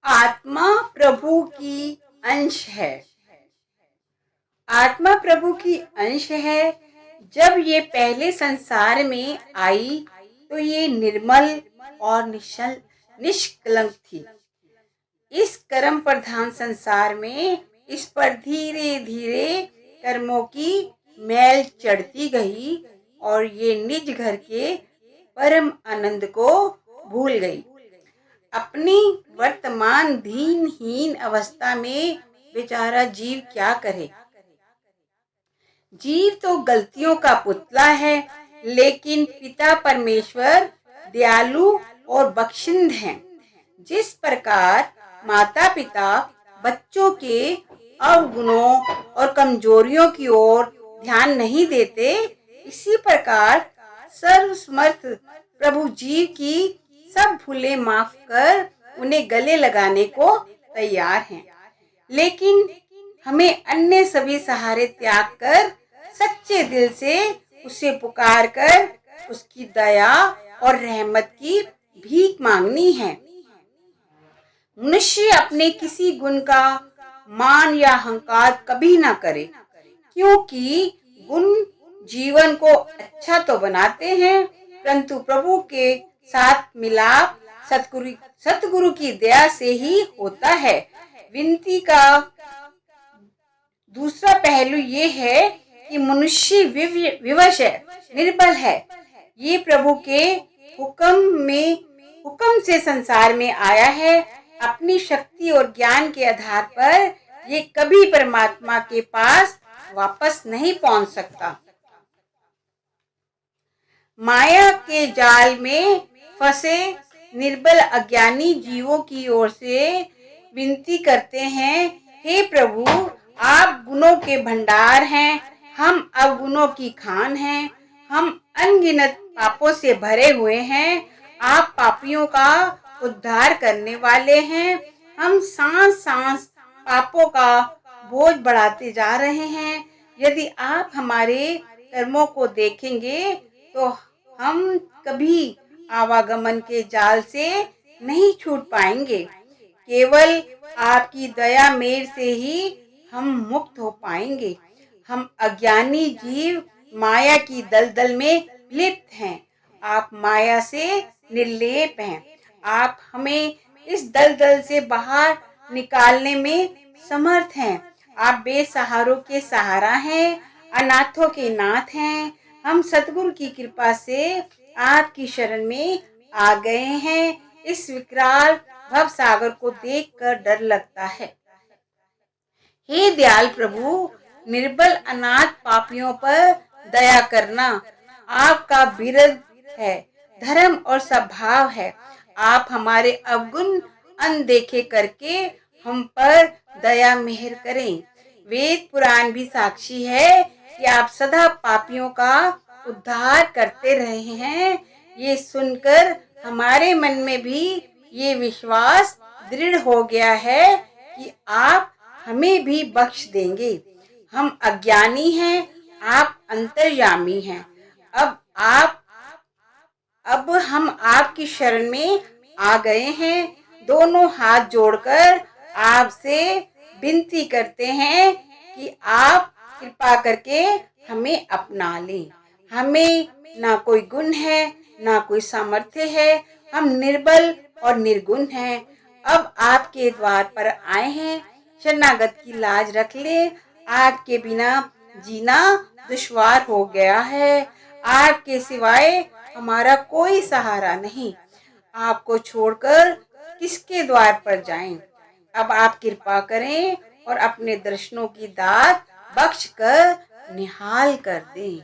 आत्मा प्रभु की अंश है। आत्मा प्रभु की अंश है। जब ये पहले संसार में आई तो ये निर्मल और निष्कलंक थी। इस कर्म प्रधान संसार में इस पर धीरे धीरे कर्मों की मैल चढ़ती गई और ये निज घर के परम आनंद को भूल गई। अपनी वर्तमान दीनहीन अवस्था में बेचारा जीव क्या करे। जीव तो गलतियों का पुतला है, लेकिन पिता परमेश्वर दयालु और बख्शिंद हैं। जिस प्रकार माता पिता बच्चों के अवगुणों और कमजोरियों की ओर ध्यान नहीं देते, इसी प्रकार सर्वसमर्थ प्रभु जीव की सब भूलें माफ कर उन्हें गले लगाने को तैयार हैं। लेकिन हमें अन्य सभी सहारे त्याग कर सच्चे दिल से उसे पुकार कर उसकी दया और रहमत की भीख मांगनी है। मनुष्य अपने किसी गुण का मान या अहंकार कभी ना करे, क्योंकि गुण जीवन को अच्छा तो बनाते हैं, परंतु प्रभु के साथ मिलाप सतगुरु की दया से ही होता है। विनती का दूसरा पहलू ये है कि मनुष्य विवश है, निर्बल है। ये प्रभु के हुक्म से संसार में आया है। अपनी शक्ति और ज्ञान के आधार पर ये कभी परमात्मा के पास वापस नहीं पहुंच सकता। माया के जाल में फंसे निर्बल अज्ञानी जीवों की ओर से विनती करते हैं, हे प्रभु, आप गुणों के भंडार हैं, हम अवगुणों की खान हैं, हम अनगिनत पापों से भरे हुए हैं, आप पापियों का उद्धार करने वाले हैं। हम सांस सांस पापों का बोझ बढ़ाते जा रहे हैं। यदि आप हमारे कर्मों को देखेंगे तो हम कभी आवागमन के जाल से नहीं छूट पाएंगे। केवल आपकी दया मेर से ही हम मुक्त हो पाएंगे। हम अज्ञानी जीव माया की दलदल में लिप्त हैं। आप माया से निर्लेप हैं। आप हमें इस दलदल से बाहर निकालने में समर्थ हैं। आप बेसहारों के सहारा हैं, अनाथों के नाथ हैं। हम सतगुरु की कृपा से आपकी शरण में आ गए हैं। इस विकराल भव सागर को देखकर डर लगता है। हे दयाल प्रभु, निर्बल अनाथ पापियों पर दया करना आपका बिरद है, धर्म और स्वभाव है। आप हमारे अवगुण अनदेखे करके हम पर दया मेहर करें। वेद पुराण भी साक्षी है कि आप सदा पापियों का उद्धार करते रहे हैं। ये सुनकर हमारे मन में भी ये विश्वास दृढ़ हो गया है कि आप हमें भी बख्श देंगे। हम अज्ञानी हैं, आप अंतर्यामी हैं। अब हम आपकी शरण में आ गए हैं। दोनों हाथ जोड़कर आपसे विनती करते हैं कि आप कृपा करके हमें अपना लें। हमें ना कोई गुण है, ना कोई सामर्थ्य है। हम निर्बल और निर्गुण हैं। अब आपके द्वार पर आए हैं। शरणागत की लाज रख ले। आपके बिना जीना दुश्वार हो गया है। आपके सिवाय हमारा कोई सहारा नहीं। आपको छोड़कर किसके द्वार पर जाएं। अब आप कृपा करें और अपने दर्शनों की दात बख्श कर निहाल कर दें।